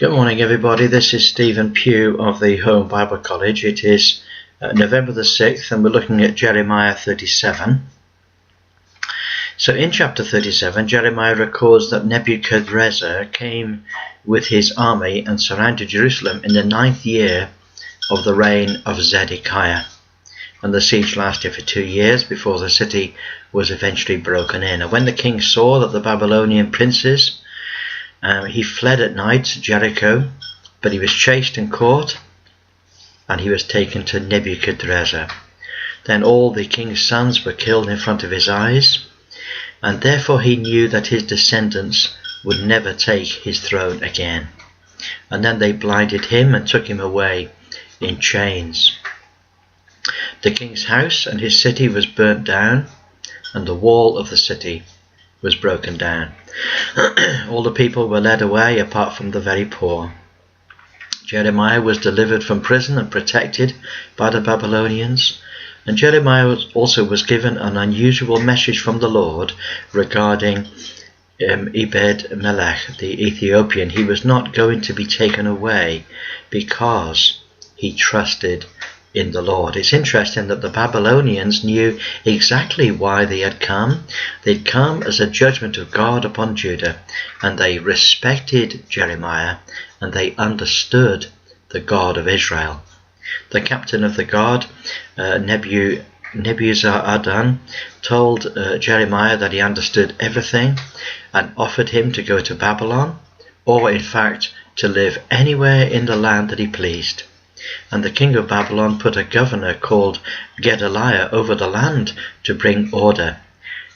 Good morning, everybody. This is Stephen Pugh of the Home Bible College. It is November the 6th, and we're looking at Jeremiah 37. So in chapter 37, Jeremiah records that Nebuchadnezzar came with his army and surrounded Jerusalem in the 9th year of the reign of Zedekiah. And the siege lasted for 2 years before the city was eventually broken in. And when the king saw that the Babylonian princes he fled at night to Jericho, but he was chased and caught, and he was taken to Nebuchadnezzar. Then all the king's sons were killed in front of his eyes, and therefore he knew that his descendants would never take his throne again. And then they blinded him and took him away in chains. The king's house and his city was burnt down, and the wall of the city was broken down. All the people were led away apart from the very poor. Jeremiah was delivered from prison and protected by the Babylonians. And Jeremiah also was given an unusual message from the Lord regarding Ebed-melech, the Ethiopian. He was not going to be taken away because he trusted in the Lord. It's interesting that the Babylonians knew exactly why they had come. They'd come as a judgment of God upon Judah, and they respected Jeremiah, and they understood the God of Israel. The captain of the guard, Nebuzaradan, told Jeremiah that he understood everything and offered him to go to Babylon, or in fact to live anywhere in the land that he pleased. And the king of Babylon put a governor called Gedaliah over the land to bring order.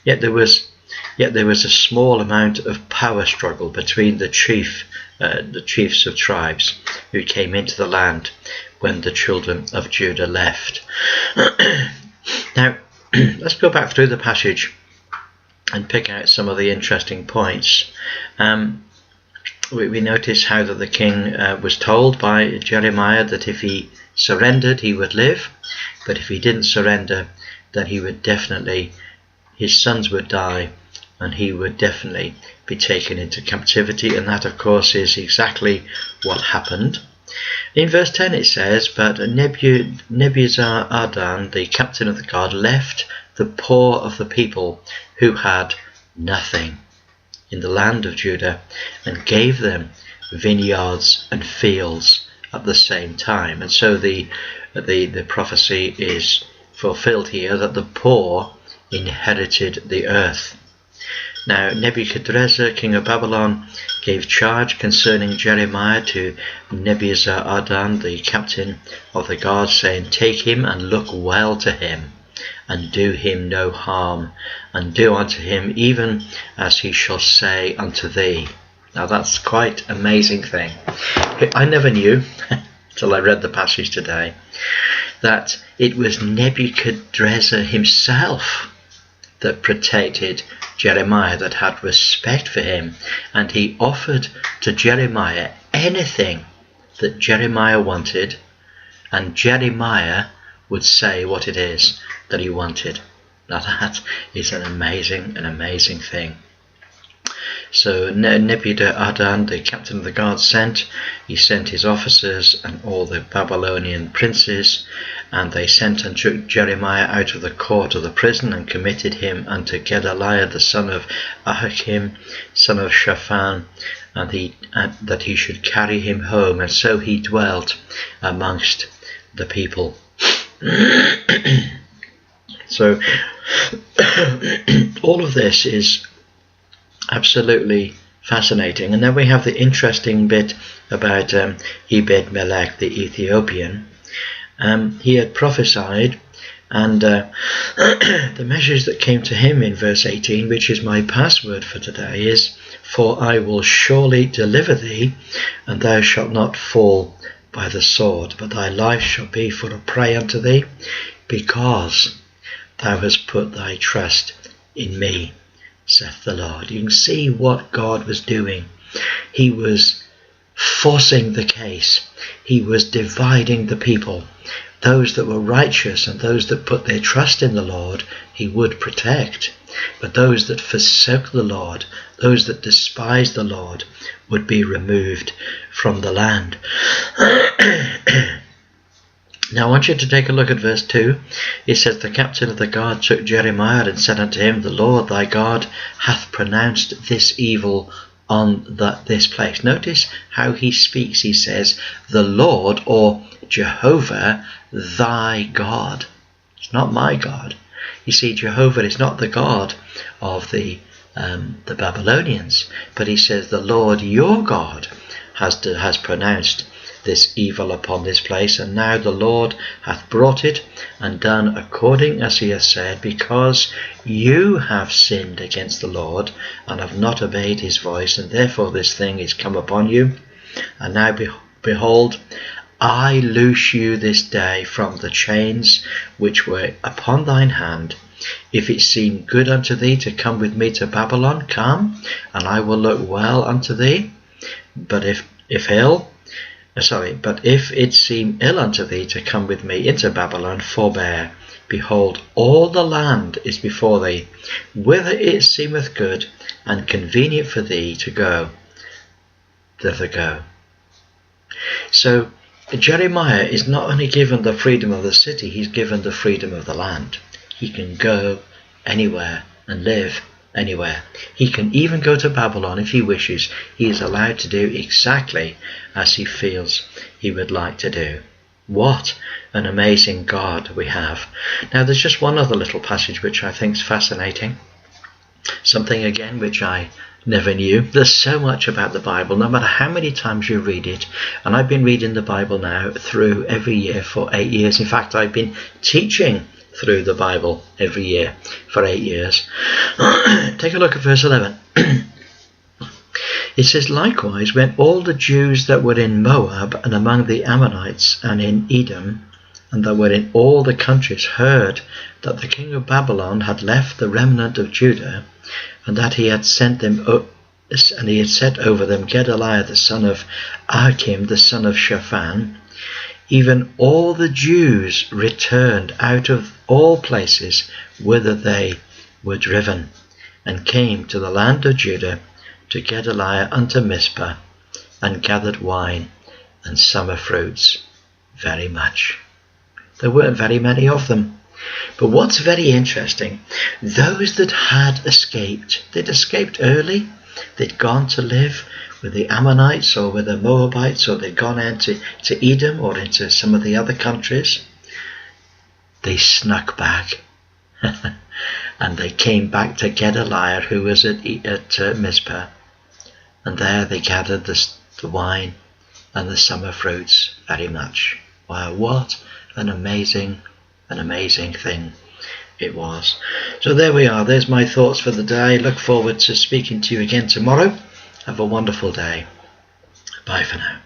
Yet there was a small amount of power struggle between the chiefs of tribes who came into the land when the children of Judah left. Now, let's go back through the passage and pick out some of the interesting points. We notice how that the king was told by Jeremiah that if he surrendered he would live, but if he didn't surrender then his sons would die and he would definitely be taken into captivity. And that of course is exactly what happened. In verse 10 it says, but Nebuzaradan, the captain of the guard, left the poor of the people who had nothing in the land of Judah and gave them vineyards and fields at the same time. And so the prophecy is fulfilled here that the poor inherited the earth. Now Nebuchadnezzar, king of Babylon, gave charge concerning Jeremiah to Nebuzaradan, the captain of the guard, saying, take him and look well to him, and do him no harm, and do unto him even as he shall say unto thee. Now that's quite an amazing thing. I never knew, till I read the passage today, that it was Nebuchadnezzar himself that protected Jeremiah, that had respect for him, and he offered to Jeremiah anything that Jeremiah wanted, and Jeremiah would say what it is that he wanted. Now that is an amazing thing. So Nebuzaradan, the captain of the guard, sent his officers and all the Babylonian princes, and they sent and took Jeremiah out of the court of the prison and committed him unto Gedaliah the son of Ahikam, son of Shaphan, and that he should carry him home. And so he dwelt amongst the people. So all of this is absolutely fascinating. And then we have the interesting bit about Ebed-melech, the Ethiopian. He had prophesied, and the message that came to him in verse 18, which is my password for today, is, for I will surely deliver thee, and thou shalt not fall by the sword, but thy life shall be for a prey unto thee, because thou hast put thy trust in me, saith the Lord. You can see what God was doing. He was forcing the case. He was dividing the people. those that were righteous and those that put their trust in the Lord, he would protect. But those that forsook the Lord, those that despised the Lord, would be removed from the land. Now I want you to take a look at verse 2. It says, the captain of the guard took Jeremiah and said unto him, the Lord thy God hath pronounced this evil on this place. Notice how he speaks. He says, the Lord, or Jehovah, thy God. It's not my God. You see, Jehovah is not the God of the Babylonians, but he says, the Lord your God has pronounced this evil upon this place, and now the Lord hath brought it and done according as he has said, because you have sinned against the Lord and have not obeyed his voice, and therefore this thing is come upon you. And now behold, I loose you this day from the chains which were upon thine hand. If it seem good unto thee to come with me to Babylon, come, and I will look well unto thee. But if it seem ill unto thee to come with me into Babylon, forbear. Behold, all the land is before thee, whither it seemeth good and convenient for thee to go, thither go. So Jeremiah is not only given the freedom of the city, he's given the freedom of the land. He can go anywhere and live anywhere. He can even go to Babylon if he wishes. He is allowed to do exactly as he feels he would like to do. What an amazing God we have. Now there's just one other little passage which I think is fascinating. Something again which I never knew. There's so much about the Bible, no matter how many times you read it. And I've been reading the Bible now through every year for 8 years. In fact, I've been teaching through the Bible every year for 8 years. Take a look at verse 11. It says, likewise, when all the Jews that were in Moab and among the Ammonites and in Edom, and that were in all the countries, heard that the king of Babylon had left the remnant of Judah, and that he had sent them and he had set over them Gedaliah the son of Achim the son of Shaphan, even all the Jews returned out of all places whither they were driven, and came to the land of Judah, to Gedaliah unto Mizpah, and gathered wine and summer fruits very much. There weren't very many of them. But what's very interesting, those that had escaped, they'd escaped early, they'd gone to live with the Ammonites or with the Moabites, or they'd gone into Edom or into some of the other countries. They snuck back and they came back to Gedaliah, who was at Mizpah, and there they gathered the wine and the summer fruits very much. Wow, what an amazing thing it was. So there we are. There's my thoughts for the day. Look forward to speaking to you again tomorrow. Have a wonderful day. Bye for now.